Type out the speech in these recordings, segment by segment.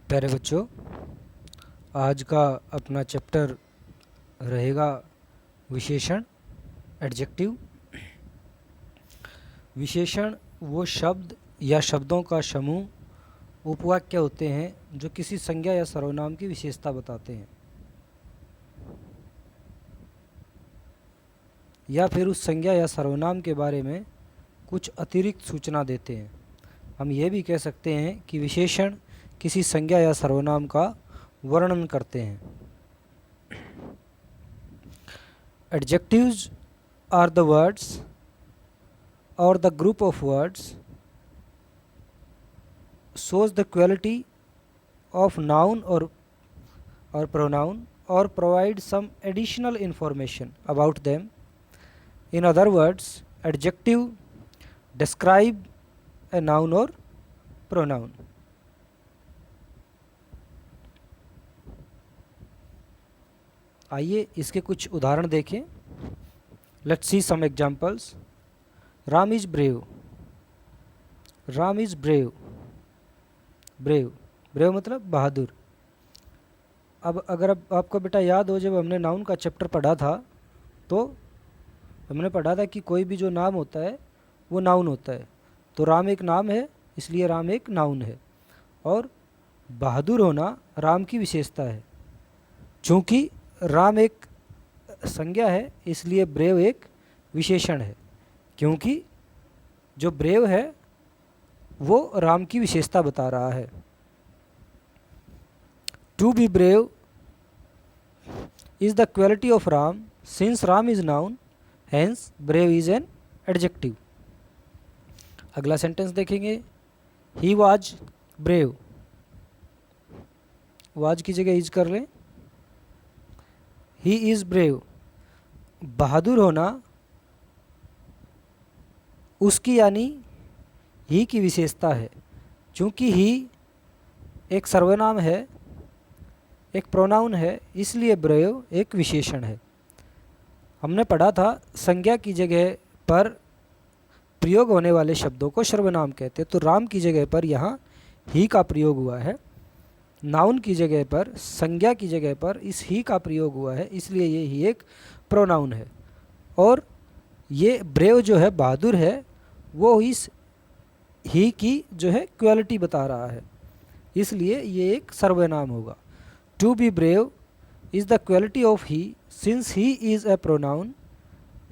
प्यारे बच्चों, आज का अपना चैप्टर रहेगा विशेषण, एडजेक्टिव। विशेषण वो शब्द या शब्दों का समूह, उपवाक्य होते हैं जो किसी संज्ञा या सर्वनाम की विशेषता बताते हैं या फिर उस संज्ञा या सर्वनाम के बारे में कुछ अतिरिक्त सूचना देते हैं। हम ये भी कह सकते हैं कि विशेषण किसी संज्ञा या सर्वनाम का वर्णन करते हैं। Adjectives are the words or the group of words shows the quality of noun or pronoun or provide some additional information about them. In other words, adjective describe a noun or pronoun. आइए इसके कुछ उदाहरण देखें। Let's see some examples. Ram is brave. Ram is brave. Brave brave मतलब बहादुर। अब अगर आपको बेटा याद हो, जब हमने नाउन का चैप्टर पढ़ा था तो हमने पढ़ा था कि कोई भी जो नाम होता है वो नाउन होता है। तो राम एक नाम है, इसलिए राम एक नाउन है, और बहादुर होना राम की विशेषता है। चूँकि राम एक संज्ञा है, इसलिए ब्रेव एक विशेषण है, क्योंकि जो ब्रेव है वो राम की विशेषता बता रहा है। To be brave is the quality of Ram since Ram is noun, hence brave is an adjective. अगला सेंटेंस देखेंगे। He was brave. वाज की जगह इज कर लें। He is brave. बहादुर होना उसकी यानी ही की विशेषता है। चूँकि ही एक सर्वनाम है, एक प्रोनाउन है, इसलिए ब्रेव एक विशेषण है। हमने पढ़ा था संज्ञा की जगह पर प्रयोग होने वाले शब्दों को सर्वनाम कहते हैं। तो राम की जगह पर यहाँ ही का प्रयोग हुआ है, नाउन की जगह पर, संज्ञा की जगह पर इस ही का प्रयोग हुआ है, इसलिए ये ही एक प्रोनाउन है। और ये ब्रेव जो है, बहादुर है, वो इस ही की जो है क्वालिटी बता रहा है, इसलिए ये एक सर्वनाम होगा। To be brave is the quality of he since he is a pronoun,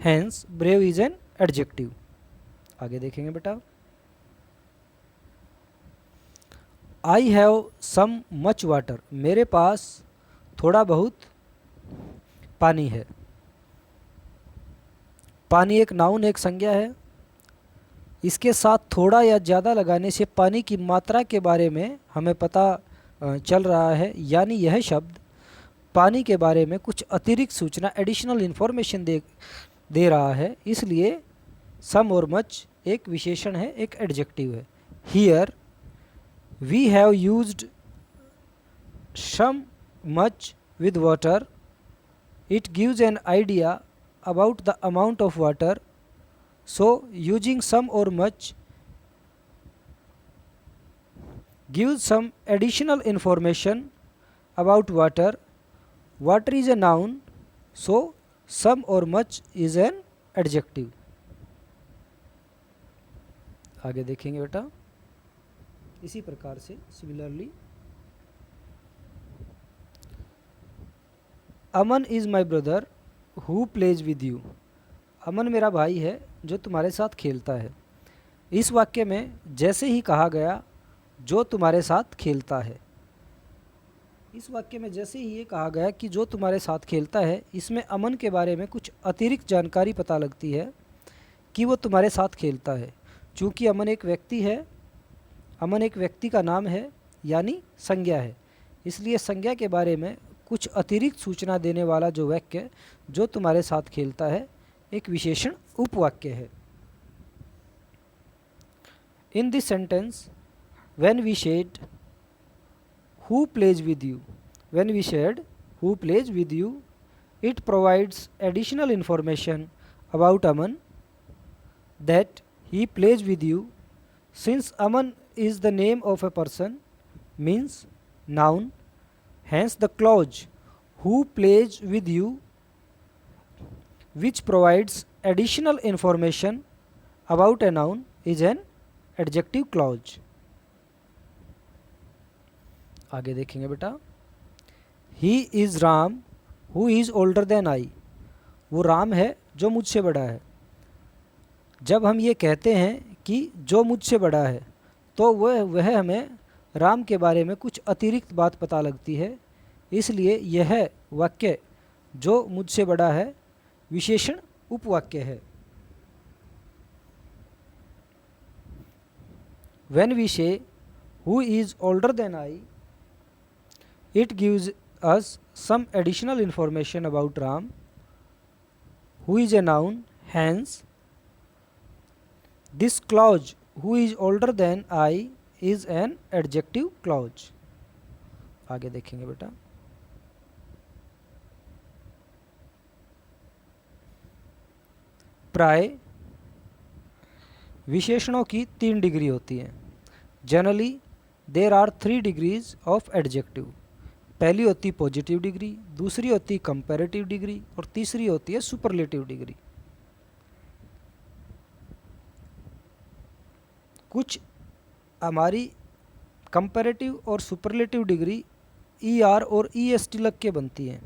hence brave is an adjective. आगे देखेंगे बेटा। I have some much water. मेरे पास थोड़ा बहुत पानी है। पानी एक नाउन, एक संज्ञा है। इसके साथ थोड़ा या ज़्यादा लगाने से पानी की मात्रा के बारे में हमें पता चल रहा है, यानी यह शब्द पानी के बारे में कुछ अतिरिक्त सूचना, एडिशनल इन्फॉर्मेशन दे रहा है, इसलिए सम और मच एक विशेषण है, एक एडजेक्टिव है। Here we have used some much with water, it gives an idea about the amount of water, so using some or much gives some additional information about water. Water is a noun, so some or much is an adjective. आगे देखेंगे बेटा। इसी प्रकार से similarly, Aman is my brother who plays with you. Aman मेरा भाई है जो तुम्हारे साथ खेलता है। इस वाक्य में जैसे ही कहा गया जो तुम्हारे साथ खेलता है, इस वाक्य में जैसे ही ये कहा गया कि जो तुम्हारे साथ खेलता है, इसमें अमन के बारे में कुछ अतिरिक्त जानकारी पता लगती है कि वो तुम्हारे साथ खेलता है। चूँकि अमन एक व्यक्ति है, अमन एक व्यक्ति का नाम है, यानी संज्ञा है, इसलिए संज्ञा के बारे में कुछ अतिरिक्त सूचना देने वाला जो वाक्य जो तुम्हारे साथ खेलता है, एक विशेषण उपवाक्य है। In this sentence when we said who plays with you, when we said who plays with you, it provides additional information about Aman that he plays with you, since Aman is the name of a person, means noun. Hence the clause who plays with you, which provides additional information about a noun, is an adjective clause. आगे देखेंगे बेटा. He is Ram who is older than I. वो राम है जो मुझसे बड़ा है. जब हम ये कहते हैं कि जो मुझसे बड़ा है, तो वह हमें राम के बारे में कुछ अतिरिक्त बात पता लगती है. इसलिए यह वाक्य जो मुझसे बड़ा है विशेषण उपवाक्य है. When we say who is older than I, it gives us some additional information about Ram, who is a noun. Hence this clause who is older than I is an adjective clause. आगे देखेंगे बेटा. प्राय विशेषणों की 3 degree होती हैं. Generally there are 3 degrees of adjective. पहली होती positive degree, दूसरी होती कंपैरेटिव डिग्री और तीसरी होती है सुपरलेटिव डिग्री. कुछ हमारी कंपैरेटिव और सुपरलेटिव डिग्री ER और EST लग के बनती हैं.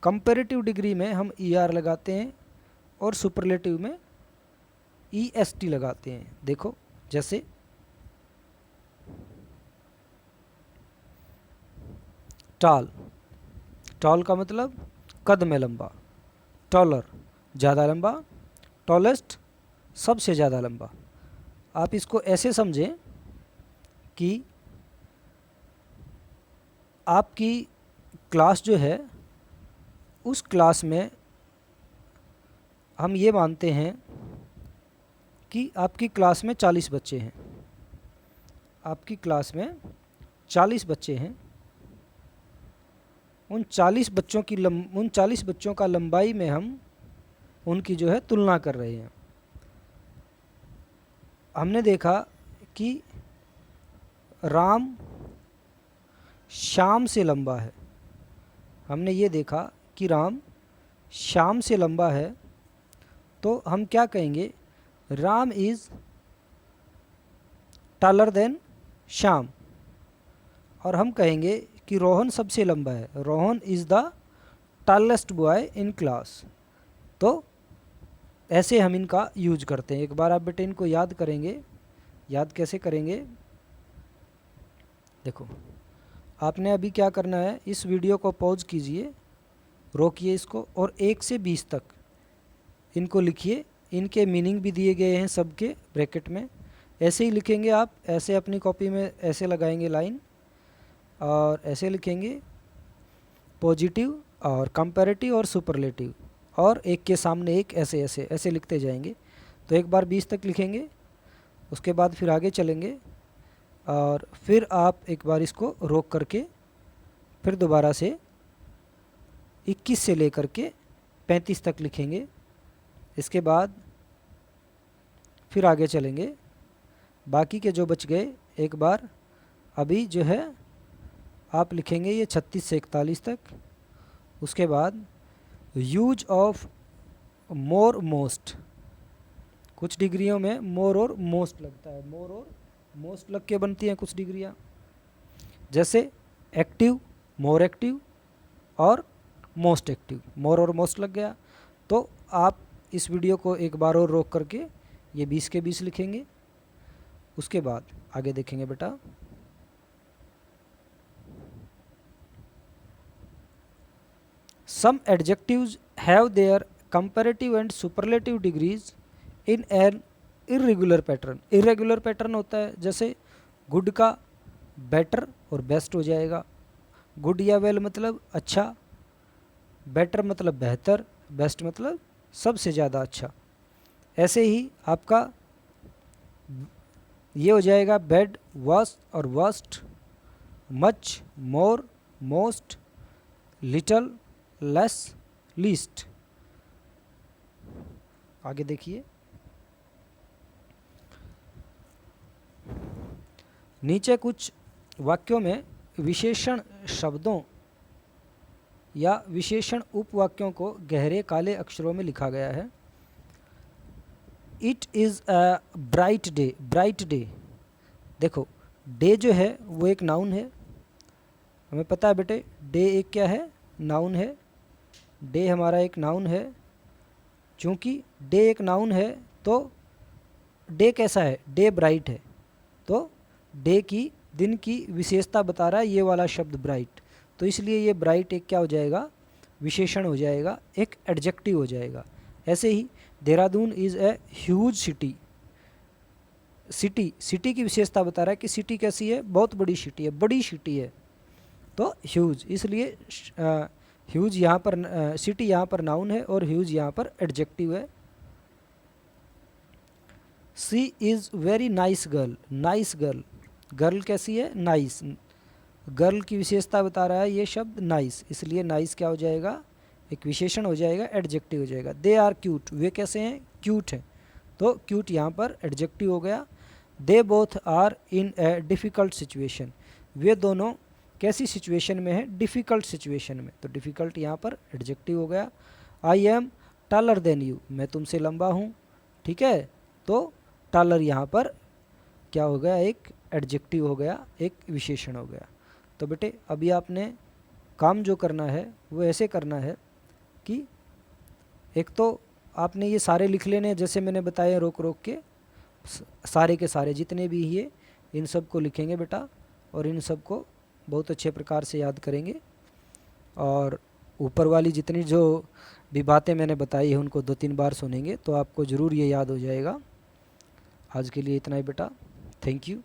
कंपैरेटिव डिग्री में हम ER लगाते हैं और सुपरलेटिव में EST लगाते हैं. देखो जैसे टॉल. टॉल का मतलब कद में लंबा. टॉलर ज़्यादा लंबा. टॉलेस्ट सबसे ज़्यादा लंबा. आप इसको ऐसे समझें कि आपकी क्लास जो है, उस क्लास में हम ये मानते हैं कि आपकी क्लास में 40 बच्चे हैं. आपकी क्लास में 40 बच्चे हैं. उन 40 बच्चों का लंबाई में हम उनकी जो है तुलना कर रहे हैं. हमने देखा कि राम श्याम से लंबा है. हमने ये देखा कि राम श्याम से लंबा है. तो हम क्या कहेंगे? Ram is taller than Shyam. और हम कहेंगे कि रोहन सबसे लंबा है. Rohan is the tallest boy in class. तो ऐसे हम इनका यूज करते हैं. एक बार आप बेटे इनको याद करेंगे. याद कैसे करेंगे? देखो आपने अभी क्या करना है, इस वीडियो को पॉज कीजिए, रोकिए इसको और 1 से 20 तक इनको लिखिए. इनके मीनिंग भी दिए गए हैं सबके ब्रैकेट में. ऐसे ही लिखेंगे आप. ऐसे अपनी कॉपी में ऐसे लगाएंगे लाइन और ऐसे लिखेंगे पॉजिटिव और कंपैरेटिव और सुपरलेटिव, और एक के सामने एक, ऐसे ऐसे ऐसे लिखते जाएंगे. तो एक बार 20 तक लिखेंगे, उसके बाद फिर आगे चलेंगे और फिर आप एक बार इसको रोक करके फिर दोबारा से 21 से लेकर के 35 तक लिखेंगे. इसके बाद फिर आगे चलेंगे. बाकी के जो बच गए एक बार अभी जो है आप लिखेंगे ये 36 से 41 तक. उसके बाद यूज ऑफ मोर मोस्ट. कुछ डिग्रियों में मोर और मोस्ट लगता है. मोर और मोस्ट लग के बनती हैं कुछ डिग्रियां. जैसे एक्टिव, मोर एक्टिव और मोस्ट एक्टिव. मोर और मोस्ट लग गया. तो आप इस वीडियो को एक बार और रोक करके ये 20 के 20 लिखेंगे. उसके बाद आगे देखेंगे बेटा. Some adjectives have their comparative and superlative degrees in an irregular pattern. irregular pattern होता है जैसे गुड का बेटर और बेस्ट हो जाएगा. गुड या वेल मतलब अच्छा, बेटर मतलब बेहतर, बेस्ट मतलब सबसे ज़्यादा अच्छा. ऐसे ही आपका ये हो जाएगा बैड, वर्स्ट और वर्स्ट, मच, मोर, मोस्ट, लिटल, लेस, लीस्ट. आगे देखिए. नीचे कुछ वाक्यों में विशेषण शब्दों या विशेषण उपवाक्यों को गहरे काले अक्षरों में लिखा गया है। It is a bright day, bright day, देखो डे जो है वो एक नाउन है, हमें पता है बेटे डे एक क्या है, नाउन है। डे हमारा एक नाउन है, चूँकि डे एक नाउन है तो डे कैसा है, डे ब्राइट है, तो डे की, दिन की विशेषता बता रहा है ये वाला शब्द ब्राइट, तो इसलिए ये ब्राइट एक क्या हो जाएगा, विशेषण हो जाएगा, एक एडजेक्टिव हो जाएगा। ऐसे ही Dehradun is a huge city, city, city की विशेषता बता रहा है कि सिटी कैसी है, बहुत बड़ी सिटी है, बड़ी सिटी है, तो ह्यूज, इसलिए ह्यूज यहाँ पर सिटी यहाँ पर नाउन है और ह्यूज यहाँ पर एडजेक्टिव है। She is very nice girl, nice girl, girl कैसी है, नाइस, गर्ल की विशेषता बता रहा है ये शब्द नाइस, इसलिए नाइस क्या हो जाएगा, एक विशेषण हो जाएगा, एडजेक्टिव हो जाएगा। दे आर क्यूट, वे कैसे हैं, क्यूट हैं, तो क्यूट यहाँ पर एडजेक्टिव हो गया। They both are in a difficult situation, वे दोनों कैसी सिचुएशन में है, डिफ़िकल्ट सिचुएशन में, तो डिफ़िकल्ट यहाँ पर एडजेक्टिव हो गया। I am taller than you, मैं तुमसे लंबा हूँ, ठीक है, तो टॉलर यहाँ पर क्या हो गया, एक एडजेक्टिव हो गया, एक विशेषण हो गया। तो बेटे अभी आपने काम जो करना है वो ऐसे करना है कि एक तो आपने ये सारे लिख लेने, जैसे मैंने बताया रोक रोक के, सारे के सारे जितने भी ये, इन सब को लिखेंगे बेटा, और इन सब को बहुत अच्छे प्रकार से याद करेंगे, और ऊपर वाली जितनी जो भी बातें मैंने बताई है उनको 2-3 बार सुनेंगे तो आपको ज़रूर ये याद हो जाएगा। आज के लिए इतना ही बेटा, थैंक यू।